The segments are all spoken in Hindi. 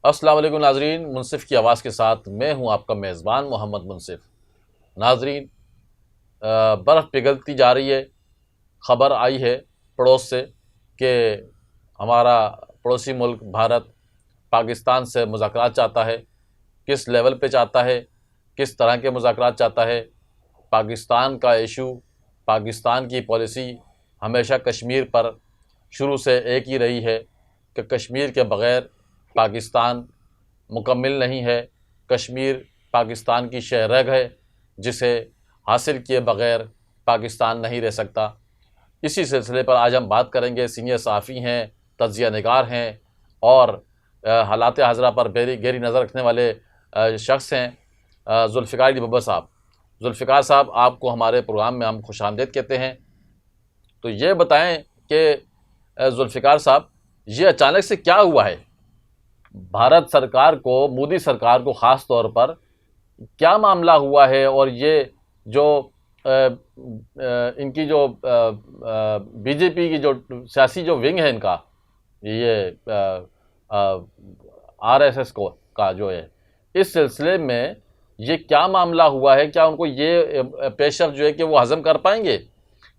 अस्सलाम वालेकुम नाजरीन, मुनसिफ की आवाज़ के साथ मैं हूं आपका मेज़बान मोहम्मद मुनसिफ। नाजरीन, बर्फ़ पिघलती जा रही है। ख़बर आई है पड़ोस से कि हमारा पड़ोसी मुल्क भारत पाकिस्तान से मुज़ाकरात चाहता है। किस लेवल पे चाहता है, किस तरह के मुज़ाकरात चाहता है। पाकिस्तान का इशू, पाकिस्तान की पॉलिसी हमेशा कश्मीर पर शुरू से एक ही रही है कि कश्मीर के बग़ैर पाकिस्तान मुकम्मिल नहीं है। कश्मीर पाकिस्तान की शहरग है जिसे हासिल किए बग़ैर पाकिस्तान नहीं रह सकता। इसी सिलसिले पर आज हम बात करेंगे। सीनियर सहाफ़ी हैं, तज्ज़िया निगार हैं और हालात हाज़रा पर गहरी नज़र रखने वाले शख्स हैं ज़ुल्फ़िकार अली भुट्टो साहब। ज़ुल्फ़िकार साहब, आपको हमारे प्रोग्राम में हम खुशामदीद कहते हैं। तो ये बताएं कि ज़ुल्फ़िकार साहब, ये अचानक से क्या हुआ है? भारत सरकार को, मोदी सरकार को ख़ास तौर पर क्या मामला हुआ है? और ये जो इनकी जो बीजेपी की जो सियासी जो विंग है इनका, ये आरएसएस को का जो है, इस सिलसिले में ये क्या मामला हुआ है? क्या उनको ये पेशरफ जो है कि वो हज़म कर पाएंगे?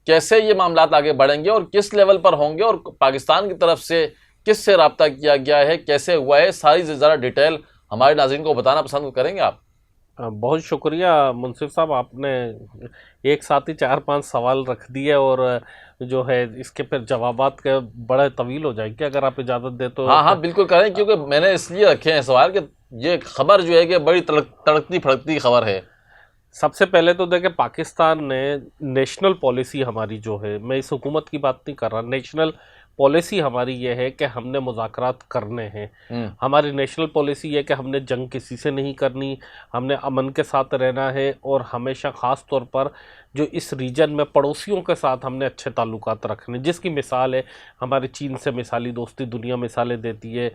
कैसे ये मामलात आगे बढ़ेंगे और किस लेवल पर होंगे? और पाकिस्तान की तरफ से किससे रब्ता किया गया है, कैसे हुआ है, सारी ज़रा डिटेल हमारे नाज़रीन को बताना पसंद करेंगे आप? बहुत शुक्रिया मुंसिफ साहब, आपने एक साथ ही 4-5 सवाल रख दिए और जो है इसके फिर जवाबात के बड़े तवील हो जाएंगे। अगर आप इजाज़त दे तो। हाँ हाँ, बिल्कुल करें, क्योंकि मैंने इसलिए रखे हैं सवाल कि ये खबर जो है कि बड़ी तड़कती फड़कती खबर है। सबसे पहले तो देखें, पाकिस्तान ने नेशनल पॉलिसी हमारी जो है, मैं इस हुकूमत की बात नहीं कर रहा, नेशनल पॉलिसी हमारी ये है कि हमने मुज़ाकरात करने हैं। हमारी नेशनल पॉलिसी ये है कि हमने जंग किसी से नहीं करनी, हमने अमन के साथ रहना है और हमेशा ख़ास तौर पर जो इस रीजन में पड़ोसियों के साथ हमने अच्छे ताल्लुकात रखने, जिसकी मिसाल है हमारे चीन से मिसाली दोस्ती दुनिया मिसालें देती है।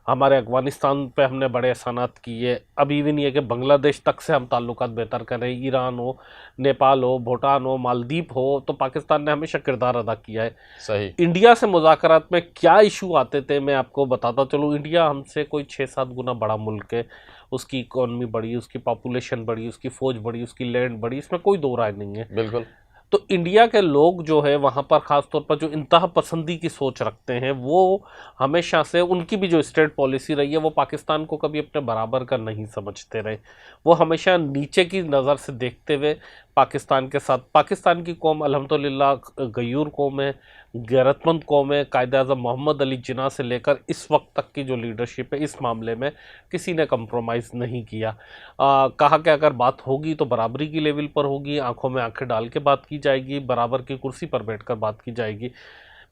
हमारे अफ़गानिस्तान पे हमने बड़े एहसानात किए। अभी भी नहीं है कि बांग्लादेश तक से हम ताल्लुकात बेहतर करें। ईरान हो, नेपाल हो, भूटान हो, मालदीव हो, तो पाकिस्तान ने हमेशा किरदार अदा किया है। सही। इंडिया से मुज़ाकरात में क्या इशू आते थे मैं आपको बताता चलूँ। इंडिया हमसे कोई 6-7 गुना बड़ा मुल्क है। उसकी इकॉनमी बड़ी, उसकी पॉपुलेशन बड़ी, उसकी फ़ौज बड़ी, उसकी लैंड बड़ी, इसमें कोई दो राय नहीं है। बिल्कुल। तो इंडिया के लोग जो है वहाँ पर ख़ास तौर पर जो इंतहा पसंदी की सोच रखते हैं, वो हमेशा से, उनकी भी जो स्टेट पॉलिसी रही है, वो पाकिस्तान को कभी अपने बराबर का नहीं समझते रहे। वो हमेशा नीचे की नज़र से देखते हुए पाकिस्तान के साथ, पाकिस्तान की कौम अल्हम्दुलिल्लाह गयूर कौम है, गैरतमंद कौम है। कायद-ए-आज़म मोहम्मद अली जिन्ना से लेकर इस वक्त तक की जो लीडरशिप है, इस मामले में किसी ने कंप्रोमाइज़ नहीं किया। कहा कि अगर बात होगी तो बराबरी की लेवल पर होगी, आंखों में आंखें डाल के बात की जाएगी, बराबर की कुर्सी पर बैठकर बात की जाएगी।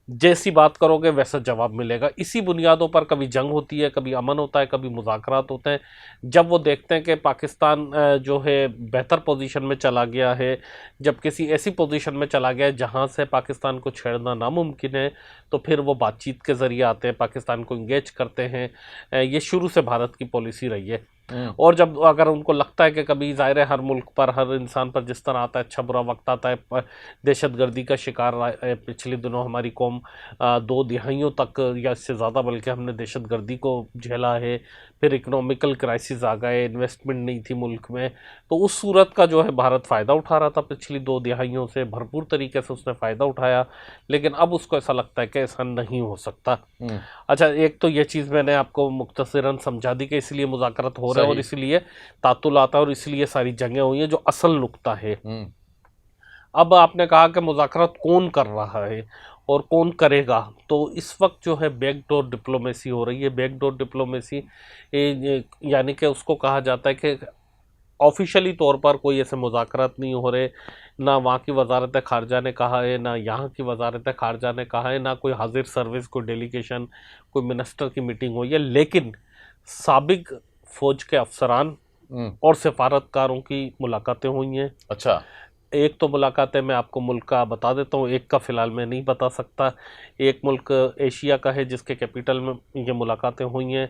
जैसी बात करोगे वैसा जवाब मिलेगा। इसी बुनियादों पर कभी जंग होती है, कभी अमन होता है, कभी मुज़ाकरात होते हैं। जब वो देखते हैं कि पाकिस्तान जो है बेहतर पोजीशन में चला गया है, जब किसी ऐसी पोजीशन में चला गया है जहां से पाकिस्तान को छेड़ना नामुमकिन है, तो फिर वो बातचीत के ज़रिए आते हैं, पाकिस्तान को इंगेज करते हैं। ये शुरू से भारत की पॉलिसी रही है। और जब अगर उनको लगता है कि कभी ज़ाहिर है हर मुल्क पर, हर इंसान पर जिस तरह आता है अच्छा बुरा वक्त आता है, दहशतगर्दी का शिकार पिछले दिनों हमारी कौम 2 दिहाइयों तक या इससे ज़्यादा बल्कि हमने दहशतगर्दी को झेला है। फिर इकोनॉमिकल क्राइसिस आ गए, इन्वेस्टमेंट नहीं थी मुल्क में, तो उस सूरत का जो है भारत फ़ायदा उठा रहा था। पिछली 2 दिहाइयों से भरपूर तरीके से उसने फ़ायदा उठाया, लेकिन अब उसको ऐसा लगता है कि ऐसा नहीं हो सकता। अच्छा, एक तो ये चीज़ मैंने आपको मुख्तसरन समझा दी कि इसलिए मुज़ाकरात हो रहे हैं और इसलिए तातुल आता है और इसलिए सारी जंगें हुई हैं, जो असल नुक्ता है। अब आपने कहा कि मुज़ाकरात कौन कर रहा है और कौन करेगा, तो इस वक्त जो है बैकडोर डिप्लोमेसी हो रही है। बैकडोर डिप्लोमेसी यानी कि उसको कहा जाता है कि ऑफिशियली तौर पर कोई ऐसे मुज़ाकरात नहीं हो रहे, ना वहाँ की वजारत ख़ारजा ने कहा है, ना यहाँ की वजारत ख़ारजा ने कहा है, ना कोई हाजिर सर्विस, कोई डेलीगेशन, कोई मिनिस्टर की मीटिंग हुई है। लेकिन साबिक फ़ौज के अफसरान और सफारतकारों की मुलाकातें हुई हैं। अच्छा। एक तो मुलाकातें मैं आपको मुल्क का बता देता हूँ, एक का फ़िलहाल मैं नहीं बता सकता। एक मुल्क एशिया का है जिसके कैपिटल में ये मुलाकातें हुई हैं,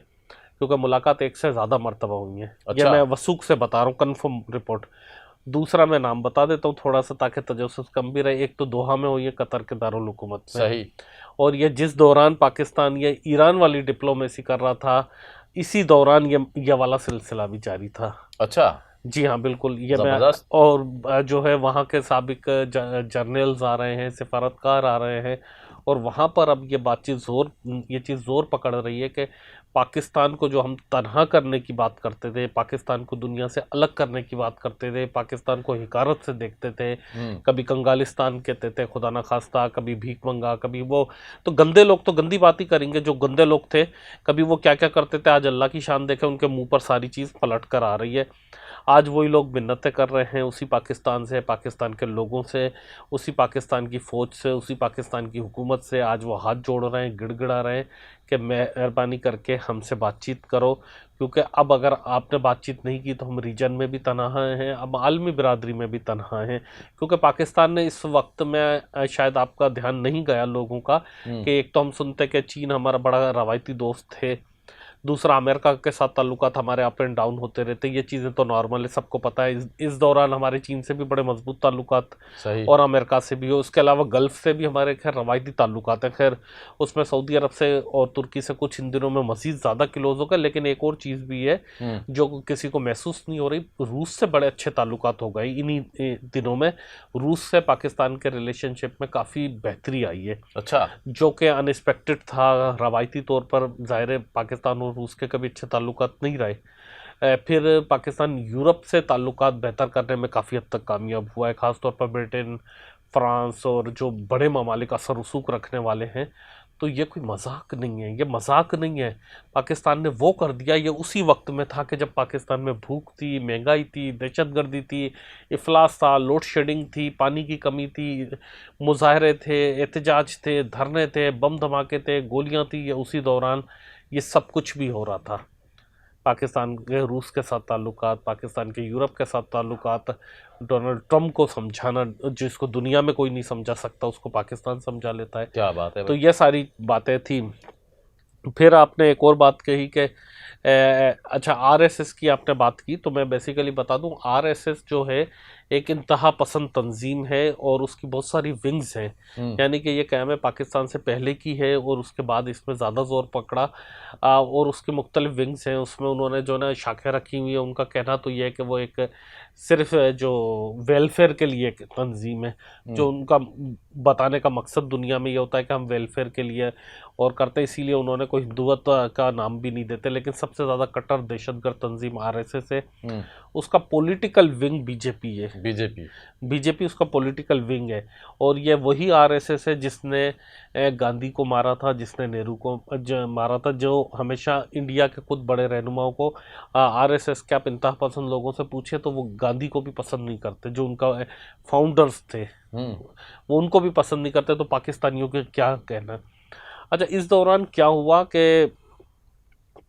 क्योंकि मुलाकात एक से ज़्यादा मरतबा हुई हैं। अच्छा। ये मैं वसूख से बता रहा हूँ, कन्फर्म रिपोर्ट। दूसरा मैं नाम बता देता हूँ थोड़ा सा, ताकि तजस्सुस कम भी रहे। एक तो दोहा में हुई है, कतर के दारुल हुकूमत में। सही। और ये जिस दौरान पाकिस्तान ये ईरान वाली डिप्लोमेसी कर रहा था, इसी दौरान ये वाला सिलसिला भी जारी था। अच्छा, जी हाँ, बिल्कुल। ये मैं जबरदस्त। और जो है वहाँ के साबिक जर्नल्स आ रहे हैं, सिफारतकार आ रहे हैं, और वहाँ पर अब ये चीज़ ज़ोर पकड़ रही है कि पाकिस्तान को जो हम तनहा करने की बात करते थे, पाकिस्तान को दुनिया से अलग करने की बात करते थे, पाकिस्तान को हिकारत से देखते थे, कभी कंगालिस्तान कहते थे खुदा न खास्ता, कभी भीख मंगा, कभी वो, तो गंदे लोग तो गंदी बात ही करेंगे। जो गंदे लोग थे कभी वो क्या क्या करते थे, आज अल्लाह की शान देखे उनके मुंह पर सारी चीज़ पलट कर आ रही है। आज वही लोग मिन्नतें कर रहे हैं उसी पाकिस्तान से, पाकिस्तान के लोगों से, उसी पाकिस्तान की फ़ौज से, उसी पाकिस्तान की हुकूमत से। आज वो हाथ जोड़ रहे हैं, गिड़गिड़ा रहे हैं कि मेहरबानी करके हमसे बातचीत करो, क्योंकि अब अगर आपने बातचीत नहीं की तो हम रीजन में भी तनहा हैं, अब आलमी बिरादरी में भी तनहा हैं। क्योंकि पाकिस्तान ने इस वक्त में, शायद आपका ध्यान नहीं गया लोगों का, कि एक तो हम सुनते कि चीन हमारा बड़ा रवायती दोस्त है, दूसरा अमेरिका के साथ ताल्लुकात हमारे अप एंड डाउन होते रहते हैं। ये चीज़ें तो नॉर्मल है, सबको पता है। इस दौरान हमारे चीन से भी बड़े मजबूत ताल्लुकात, सही। और अमेरिका से भी हो। उसके अलावा गल्फ़ से भी हमारे खैर रवायती ताल्लुकात हैं। खैर उसमें सऊदी अरब से और तुर्की से कुछ इन दिनों में मज़ीद ज़्यादा क्लोज हो गए। लेकिन एक और चीज़ भी है जो किसी को महसूस नहीं हो रही, रूस से बड़े अच्छे ताल्लुकात हो गए इन्हीं दिनों में। रूस से पाकिस्तान के रिलेशनशिप में काफ़ी बेहतरी आई है। अच्छा, जो कि अनएक्सपेक्टेड था। रवायती तौर पर ज़ाहिर है पाकिस्तान और रूस के कभी अच्छे ताल्लुकात नहीं रहे। फिर पाकिस्तान यूरोप से ताल्लुकात बेहतर करने में काफ़ी हद तक कामयाब हुआ है, ख़ासतौर पर ब्रिटेन, फ्रांस और जो बड़े ममालिक असर रसूख रखने वाले हैं। तो ये कोई मजाक नहीं है, ये मजाक नहीं है। पाकिस्तान ने वो कर दिया, ये उसी वक्त में था कि जब पाकिस्तान में भूख थी, महंगाई थी, दहशतगर्दी थी, इफलास था, लोड शेडिंग थी, पानी की कमी थी, मुजाहरे थे, एहतजाज थे, धरने थे, बम धमाके थे, गोलियां थी। ये उसी दौरान ये सब कुछ भी हो रहा था। पाकिस्तान के रूस के साथ ताल्लुकात, पाकिस्तान के यूरोप के साथ ताल्लुकात, डोनाल्ड ट्रंप को समझाना, जिसको दुनिया में कोई नहीं समझा सकता उसको पाकिस्तान समझा लेता है। क्या बात है तो भाई। ये सारी बातें थी। फिर आपने एक और बात कही कि अच्छा, आरएसएस की आपने बात की, तो मैं बेसिकली बता दूं, आरएसएस जो है एक इंतहा पसंद तंजीम है और उसकी बहुत सारी विंग्स हैं। यानी कि ये क़याम पाकिस्तान से पहले की है और उसके बाद इसमें ज़्यादा जोर पकड़ा, और उसके मुख्तलिफ विंग्स हैं। उसमें उन्होंने जो ना शाखें रखी हुई है, उनका कहना तो ये है कि वो एक सिर्फ जो वेलफेयर के लिए एक तंजीम है, जो उनका बताने का मकसद दुनिया में ये होता है कि हम वेलफेयर के लिए और करते, इसीलिए उन्होंने कोई हिंदुत्व का नाम भी नहीं देते। लेकिन सबसे ज़्यादा कट्टर दहशतगर्द तंजीम आरएसएस है। उसका पॉलिटिकल विंग बीजेपी है। बीजेपी उसका पॉलिटिकल विंग है, और ये वही आरएसएस है जिसने गांधी को मारा था, जिसने नेहरू को मारा था, जो हमेशा इंडिया के खुद बड़े रहनुमाओं को, आरएसएस के आप इंतहा पसंद लोगों से पूछे तो वो गांधी को भी पसंद नहीं करते, जो उनका फाउंडर्स थे वो उनको भी पसंद नहीं करते। तो पाकिस्तानियों के क्या कहना। अच्छा, इस दौरान क्या हुआ कि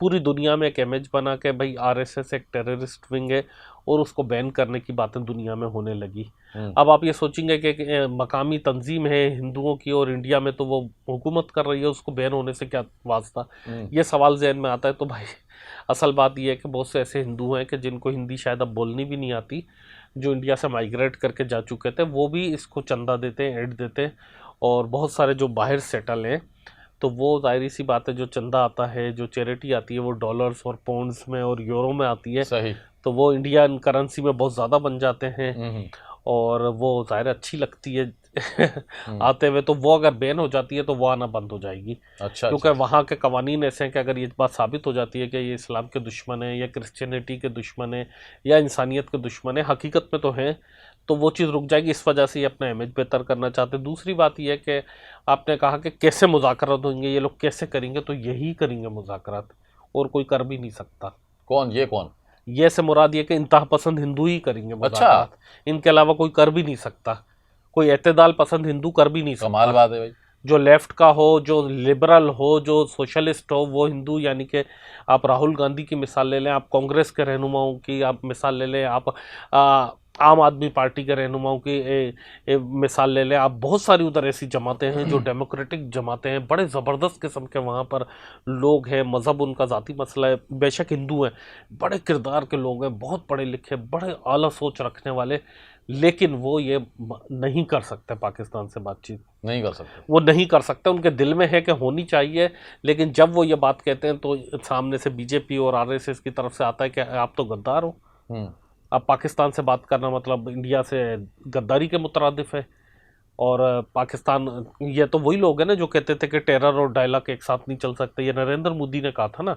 पूरी दुनिया में एक इमेज बना कि भाई आरएसएस एक टेररिस्ट विंग है और उसको बैन करने की बातें दुनिया में होने लगी। अब आप ये सोचेंगे कि मकामी तंजीम है हिंदुओं की और इंडिया में तो वो हुकूमत कर रही है, उसको बैन होने से क्या वास्ता, ये सवाल जहन में आता है। तो भाई असल बात ये है कि बहुत से ऐसे हिंदू हैं कि जिनको हिंदी शायद अब बोलनी भी नहीं आती, जो इंडिया से माइग्रेट करके जा चुके थे, वो भी इसको चंदा देते हैं, एड देते हैं। और बहुत सारे जो बाहर सेटल हैं, तो वो जाहिर सी बात है, जो चंदा आता है, जो चैरिटी आती है, वो डॉलर्स और पाउंड्स में और यूरो में आती है। सही। तो वो इंडियन करेंसी में बहुत ज़्यादा बन जाते हैं और वो ज़ाहिर अच्छी लगती है आते हुए। तो वो अगर बैन हो जाती है तो वो आना बंद हो जाएगी। अच्छा, क्योंकि वहाँ के कवानीन ऐसे हैं कि अगर ये बात साबित हो जाती है कि ये इस्लाम के दुश्मन है या क्रिश्चियनिटी के दुश्मन है या इंसानियत के दुश्मन है, हकीकत में तो हैं, तो वो चीज़ रुक जाएगी। इस वजह से ये अपना इमेज बेहतर करना चाहते हैं। दूसरी बात यह है कि आपने कहा कि कैसे मुज़ाकरात होंगे, ये लोग कैसे करेंगे, तो यही करेंगे मुज़ाकरात, और कोई कर भी नहीं सकता। कौन? ये कौन? ये से मुराद ये कि इंतहा पसंद हिंदू ही करेंगे मुज़ाकरात। अच्छा। इनके अलावा कोई कर भी नहीं सकता, कोई एतदाल पसंद हिंदू कर भी नहीं सकता। कमाल बात है भाई। जो लेफ्ट का हो, जो लिबरल हो, जो सोशलिस्ट हो, वो हिंदू। यानी कि आप राहुल गांधी की मिसाल ले लें, आप कांग्रेस के रहनुमाओं की आप मिसाल ले लें, आप आम आदमी पार्टी के रहनुमाओं की मिसाल ले लें, आप बहुत सारी उधर ऐसी जमातें हैं जो डेमोक्रेटिक जमातें हैं, बड़े ज़बरदस्त किस्म के वहाँ पर लोग हैं। मज़हब उनका ज़ाती मसला है, बेशक हिंदू हैं, बड़े किरदार के लोग हैं, बहुत पढ़े लिखे, बड़े आला सोच रखने वाले, लेकिन वो ये नहीं कर सकते, पाकिस्तान से बातचीत नहीं कर सकते। वो नहीं कर सकते। उनके दिल में है कि होनी चाहिए, लेकिन जब वो ये बात कहते हैं तो सामने से बीजेपी और आरएसएस की तरफ से आता है कि आप तो गद्दार हो, अब पाकिस्तान से बात करना मतलब इंडिया से गद्दारी के मुतरादिफ है। और पाकिस्तान, ये तो वही लोग हैं ना जो कहते थे कि टेरर और डायलॉग एक साथ नहीं चल सकते। ये नरेंद्र मोदी ने कहा था ना,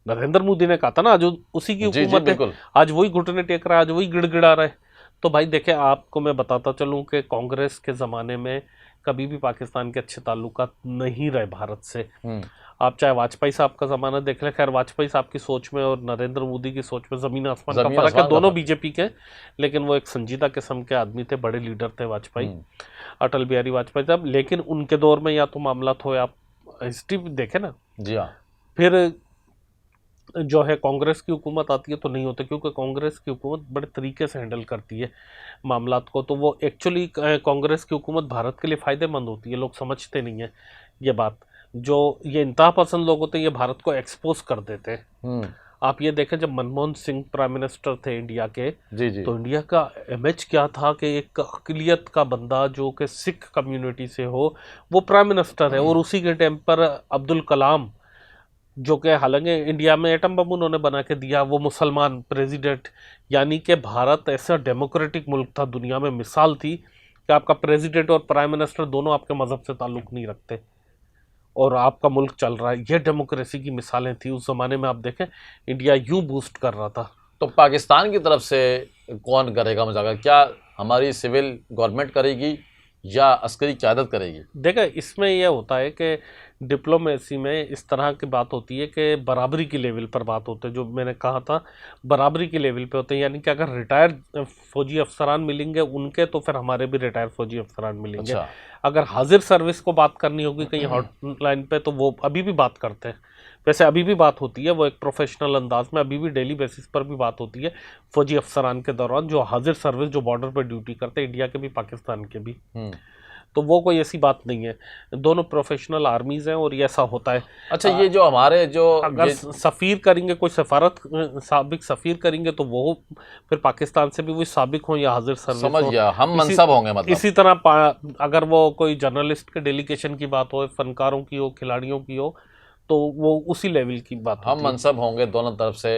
नरेंद्र मोदी ने कहा था ना, आज उसी की हुकूमत है, आज वही घुटने टेक रहा है, आज वही गिड़गिड़ा रहा है। तो भाई देखे, आपको मैं बताता चलूं कि कांग्रेस के ज़माने में कभी भी पाकिस्तान के अच्छे ताल्लुकात नहीं रहे भारत से। आप चाहे वाजपेयी साहब का ज़माना देख लें, खैर वाजपेयी साहब की सोच में और नरेंद्र मोदी की सोच में ज़मीन आसमान का फ़र्क है, दोनों बीजेपी के, लेकिन वो एक संजीदा किस्म के आदमी थे, बड़े लीडर थे वाजपेयी, अटल बिहारी वाजपेयी साहब। लेकिन उनके दौर में या तो मामला हो, आप हिस्ट्री देखें ना, जी हाँ, फिर जो है कांग्रेस की हुकूमत आती है तो नहीं होते, क्योंकि कांग्रेस की हुकूमत बड़े तरीके से हैंडल करती है मामलात को। तो वो एक्चुअली कांग्रेस की हुकूमत भारत के लिए फ़ायदेमंद होती है, लोग समझते नहीं है ये बात। जो ये इंतहा पसंद लोग होते हैं ये भारत को एक्सपोज कर देते हैं। आप ये देखें, जब मनमोहन सिंह प्राइम मिनिस्टर थे इंडिया के, जी। तो इंडिया का इमेज क्या था कि एक अक़लियत का बंदा जो कि सिख कम्युनिटी से हो वो प्राइम मिनिस्टर है। और उसी के टाइम पर अब्दुल कलाम, जो कि हालांकि इंडिया में एटम बम उन्होंने बना के दिया, वो मुसलमान प्रेसिडेंट। यानी कि भारत ऐसा डेमोक्रेटिक मुल्क था, दुनिया में मिसाल थी कि आपका प्रेसिडेंट और प्राइम मिनिस्टर दोनों आपके मज़हब से ताल्लुक़ नहीं रखते और आपका मुल्क चल रहा है। ये डेमोक्रेसी की मिसालें थी उस ज़माने में। आप देखें, इंडिया यूँ बूस्ट कर रहा था। तो पाकिस्तान की तरफ से कौन करेगा मुज़ाकरा? क्या हमारी सिविल गवर्नमेंट करेगी या अस्करी क़यादत करेगी? देखा, इसमें यह होता है कि डिप्लोमेसी में इस तरह की बात होती है कि बराबरी की लेवल पर बात होती है। जो मैंने कहा था, बराबरी की लेवल पे होते हैं, यानी कि अगर रिटायर्ड फौजी अफसरान मिलेंगे उनके, तो फिर हमारे भी रिटायर्ड फौजी अफसरान मिलेंगे। अच्छा। अगर हाजिर सर्विस को बात करनी होगी कहीं हॉटलाइन पे, तो वो अभी भी बात करते हैं। वैसे अभी भी बात होती है, वो एक प्रोफेशनल अंदाज में अभी भी डेली बेसिस पर भी बात होती है फौजी अफसरान के दौरान, जो हाजिर सर्विस, जो बॉर्डर पर ड्यूटी करते हैं, इंडिया के भी पाकिस्तान के भी। तो वो कोई ऐसी बात नहीं है, दोनों प्रोफेशनल आर्मीज हैं और ये ऐसा होता है। अच्छा, ये जो हमारे जो अगर सफ़ीर करेंगे, कोई सफारत साबिक सफ़ीर करेंगे, तो वो फिर पाकिस्तान से भी वो साबिक हो या हाजिर सर्विस, समझ गया, हम मनसब होंगे मतलब। इसी तरह अगर वो कोई जर्नलिस्ट के डेलीगेशन की बात हो, फनकारों की हो, खिलाड़ियों की हो, तो वो उसी लेवल की बात हम मनसब होंगे दोनों तरफ से।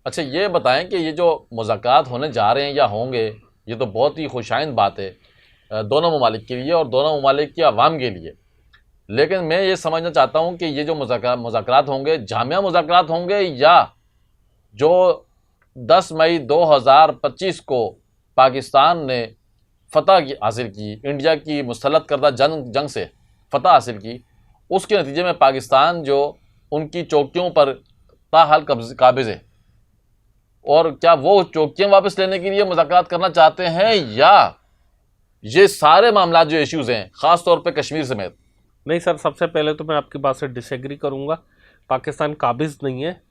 अच्छा, ये बताएं कि ये जो मुज़ाकरात होने जा रहे हैं या होंगे, ये तो बहुत ही खुशाइंद बात है दोनों ममालिक के लिए और दोनों ममालिक की आवाम के लिए। लेकिन मैं ये समझना चाहता हूँ कि ये जो मुज़ाकरात होंगे, जामिया मुज़ाकरात होंगे या जो 10 मई 2025 को पाकिस्तान ने फतह हासिल की, इंडिया की मुस्तलद करदा जंग से फतह हासिल की, उसके नतीजे में पाकिस्तान जो उनकी चौकियों पर ताहाल काबिज़ है, और क्या वो चौकियाँ वापस लेने के लिए मुज़ाकरात करना चाहते हैं, या ये सारे मामला जो इश्यूज़ हैं ख़ास तौर पे कश्मीर समेत? नहीं सर, सबसे पहले तो मैं आपकी बात से डिसएग्री करूंगा। पाकिस्तान काबिज़ नहीं है,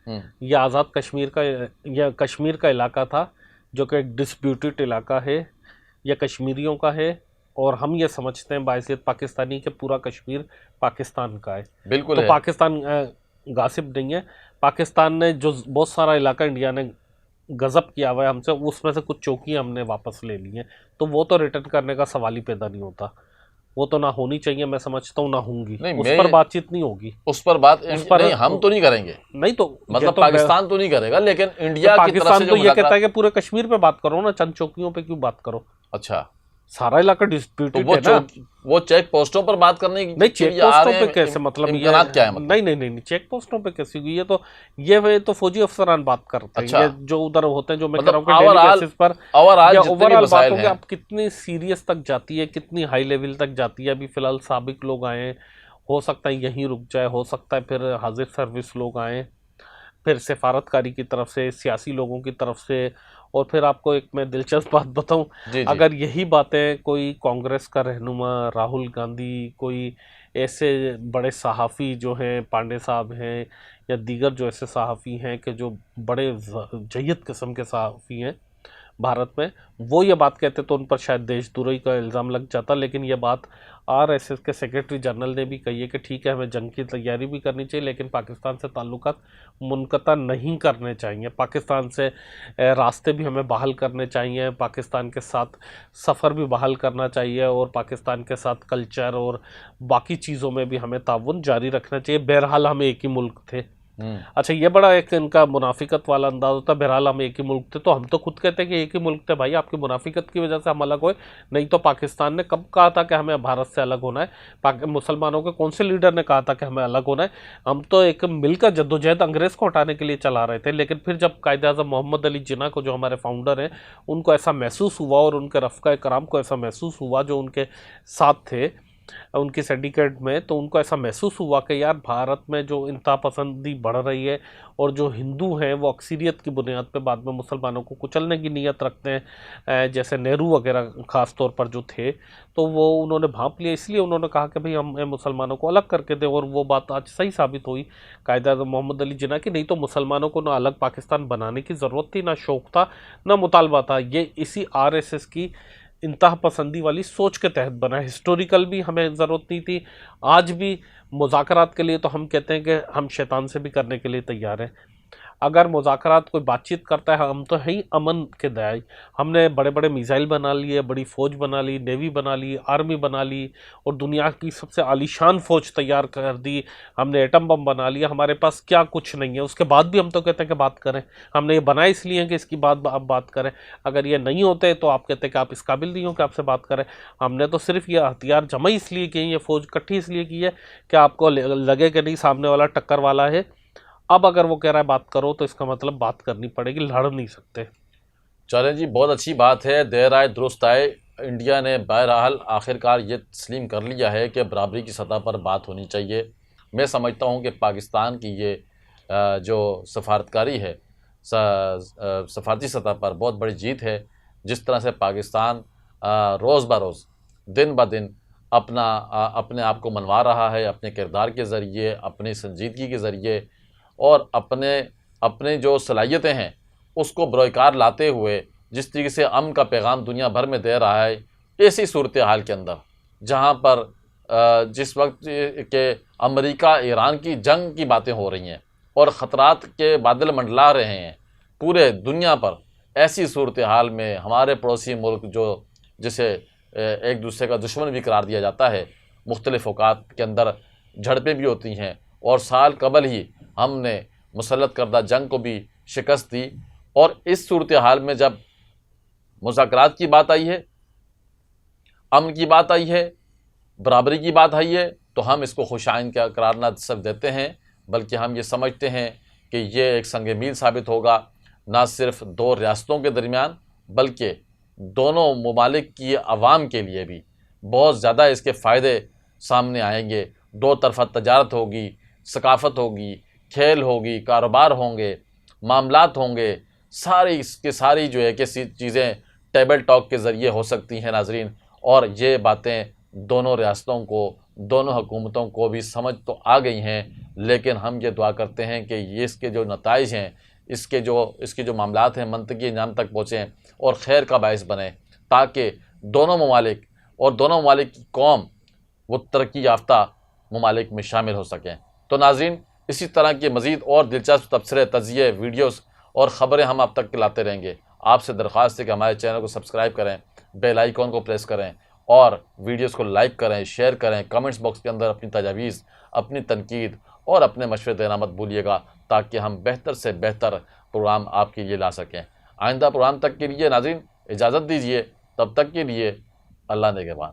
यह आज़ाद कश्मीर का, यह कश्मीर का इलाका था जो कि एक डिस्प्यूटेड इलाका है, यह कश्मीरियों का है और हम ये समझते हैं बायसियत पाकिस्तानी के पूरा कश्मीर पाकिस्तान का है। बिल्कुल तो है। पाकिस्तान गासिब नहीं है। पाकिस्तान ने जो बहुत सारा इलाका इंडिया ने गजब किया हुआ है हमसे, उसमें से कुछ चौकियाँ हमने वापस ले ली हैं, तो वो तो रिटर्न करने का सवाल ही पैदा नहीं होता। वो तो ना होनी चाहिए, मैं समझता हूँ ना होंगी, उस पर बातचीत नहीं होगी, उस पर बात नहीं, हम तो नहीं करेंगे, नहीं तो मतलब तो पाकिस्तान तो नहीं करेगा, लेकिन इंडिया की तरफ से तो ये कहता है कि पूरे कश्मीर पे बात करो ना, चंद चौकियों पे क्यों बात करो? अच्छा, सारा इलाका डिस्प्यूटेड है ना? वो चेक पोस्टों पर बात करने की, नहीं चेक पोस्टों पे कैसे, मतलब ये क्या है मतलब? नहीं चेक पोस्टों पे कैसे हुई? ये तो फौजी अफसरान बात करते हैं। अच्छा। ये जो उधर होते हैं, जो मैं कह रहा हूँ डेली बेसिस पर ओवरऑल बात होगी, आप कितनी सीरियस तक जाती है, कितनी हाई लेवल तक जाती है। अभी फिलहाल साबिक लोग आए, हो सकता है यहीं रुक जाए, हो सकता है फिर हाजिर सर्विस लोग आए, फिर सिफारतकारी की तरफ से, सियासी लोगों की तरफ से। और फिर आपको एक मैं दिलचस्प बात बताऊं, अगर यही बातें कोई कांग्रेस का रहनुमा राहुल गांधी, कोई ऐसे बड़े सहाफ़ी जो हैं, पांडे साहब हैं या दीगर जो ऐसे सहाफ़ी हैं कि जो बड़े जय्यद किस्म के सहाफ़ी हैं, भारत में, वो ये बात कहते तो उन पर शायद देशद्रोही का इल्ज़ाम लग जाता। लेकिन ये बात आरएसएस के सेक्रेटरी जनरल ने भी कही है कि ठीक है, हमें जंग की तैयारी भी करनी चाहिए, लेकिन पाकिस्तान से ताल्लुकात मुनक़ता नहीं करने चाहिए। पाकिस्तान से रास्ते भी हमें बहाल करने चाहिए, पाकिस्तान के साथ सफ़र भी बहाल करना चाहिए, और पाकिस्तान के साथ कल्चर और बाकी चीज़ों में भी हमें ताउन जारी रखना चाहिए। बहरहाल हम एक ही मुल्क थे। अच्छा, ये बड़ा एक इनका मुनाफिकत वाला अंदाज होता है, बहरहाल हम एक ही मुल्क थे। तो हम तो खुद कहते हैं कि एक ही मुल्क थे भाई, आपकी मुनाफिकत की वजह से हम अलग हुए, नहीं तो पाकिस्तान ने कब कहा था कि हमें भारत से अलग होना है? मुसलमानों के कौन से लीडर ने कहा था कि हमें अलग होना है? हम तो एक मिलकर जद्दोजहद अंग्रेज़ को हटाने के लिए चला रहे थे। लेकिन फिर जब कायद-ए-आज़म मोहम्मद अली जिन्ना को, जो हमारे फाउंडर हैं, उनको ऐसा महसूस हुआ, और उनके रफ़्क़ा कराम को ऐसा महसूस हुआ, जो उनके साथ थे उनकी सिंडिकेट में, तो उनको ऐसा महसूस हुआ कि यार भारत में जो इंतहा पसंदी बढ़ रही है, और जो हिंदू हैं वो अक्सरियत की बुनियाद पे बाद में मुसलमानों को कुचलने की नीयत रखते हैं, जैसे नेहरू वगैरह ख़ास तौर पर जो थे, तो वो उन्होंने भांप लिया। इसलिए उन्होंने कहा कि भाई हम मुसलमानों को अलग करके दें, और वो बात आज सही साबित हुई कायद-ए-आज़म मोहम्मद अली जिन्ना की। नहीं तो मुसलमानों को ना अलग पाकिस्तान बनाने की ज़रूरत थी, ना शौक़ था, ना मुतालबा था। ये इसी आरएसएस की इंतहा पसंदी वाली सोच के तहत बना है। हिस्टोरिकल भी हमें ज़रूरत नहीं थी। आज भी मुज़ाकरात के लिए तो हम कहते हैं कि हम शैतान से भी करने के लिए तैयार हैं। अगर मुज़ाकरात कोई बातचीत करता है, हम तो हैं ही अमन के दाई। हमने बड़े बड़े मिसाइल बना लिए, बड़ी फ़ौज बना ली, नेवी बना ली, आर्मी बना ली, और दुनिया की सबसे आलीशान फ़ौज तैयार कर दी। हमने एटम बम बना लिया। हमारे पास क्या कुछ नहीं है, उसके बाद भी हम तो कहते हैं कि बात करें। हमने ये बनाए इसलिए कि इसकी बात अब बात करें। अगर ये नहीं होते तो आप कहते हैं कि आप इस काबिल नहीं हो कि आपसे बात करें। हमने तो सिर्फ ये हथियार जमा इसलिए किए, ये फ़ौज इकट्ठी इसलिए की है कि आपको लगे कि नहीं सामने वाला टक्कर वाला है। अब अगर वो कह रहा है बात करो, तो इसका मतलब बात करनी पड़ेगी, लड़ नहीं सकते। चलें जी, बहुत अच्छी बात है, देर आए दुरुस्त आए। इंडिया ने बहरहाल आखिरकार ये तस्लीम कर लिया है कि बराबरी की सतह पर बात होनी चाहिए। मैं समझता हूँ कि पाकिस्तान की ये जो सफारतकारी है, सफारती सतह पर बहुत बड़ी जीत है। जिस तरह से पाकिस्तान रोज़ ब रोज़, दिन ब दिन अपने आप को मनवा रहा है, अपने किरदार के ज़रिए, अपनी संजीदगी के ज़रिए, और अपने जो सलाहियतें हैं उसको बरोकार लाते हुए जिस तरीके से अमन का पैगाम दुनिया भर में दे रहा है, ऐसी सूरत हाल के अंदर जहाँ पर जिस वक्त के अमेरिका ईरान की जंग की बातें हो रही हैं और ख़तरात के बादल मंडला रहे हैं पूरे दुनिया पर, ऐसी सूरत हाल में हमारे पड़ोसी मुल्क, जो जिसे एक दूसरे का दुश्मन भी करार दिया जाता है, मुख्तलिफ़ औक़ात के अंदर झड़पें भी होती हैं, और साल कबल ही हमने मुसल्लत करदा जंग को भी शिकस्त दी। और इस सूरत हाल में जब मुज़ाकरात की बात आई है, अमन की बात आई है, बराबरी की बात आई है, तो हम इसको खुशाइन का करार न सिर्फ देते हैं, बल्कि हम ये समझते हैं कि ये एक संग मील साबित होगा, ना सिर्फ दो रियासतों के दरमियान, बल्कि दोनों ममालिक की आवाम के लिए भी बहुत ज़्यादा इसके फ़ायदे सामने आएंगे। दो तरफ़ा तजारत होगी, सकाफ़त होगी, खेल होगी, कारोबार होंगे, मामलात होंगे, सारी इसकी सारी जो है कि चीज़ें टेबल टॉक के ज़रिए हो सकती हैं नाज़रीन। और ये बातें दोनों रियासतों को, दोनों हुकूमतों को भी समझ तो आ गई हैं, लेकिन हम ये दुआ करते हैं कि ये इसके जो नताइज हैं, इसके जो मामलात हैं, मंतकी इंजाम तक पहुँचें और खैर का बायस बने, ताकि दोनों ममालिक और दोनों ममालिक की कौम वो तरक्की याफ्ता ममालिक में शामिल हो सकें। तो नाज़रीन, इसी तरह के मज़ीद और दिलचस्प तबसरे, तज़िये, वीडियोस और ख़बरें हम आप तक लाते रहेंगे। आपसे दरख्वास्त है कि हमारे चैनल को सब्सक्राइब करें, बेल आइकॉन को प्रेस करें, और वीडियोस को लाइक करें, शेयर करें, कमेंट्स बॉक्स के अंदर अपनी तजावीज़, अपनी तनकीद और अपने मशवरे देना मत भूलिएगा, ताकि हम बेहतर से बेहतर प्रोग्राम आपके लिए ला सकें। आइंदा प्रोग्राम तक के लिए नाज़रीन इजाज़त दीजिए, तब तक के लिए अल्लाह नेगहबान।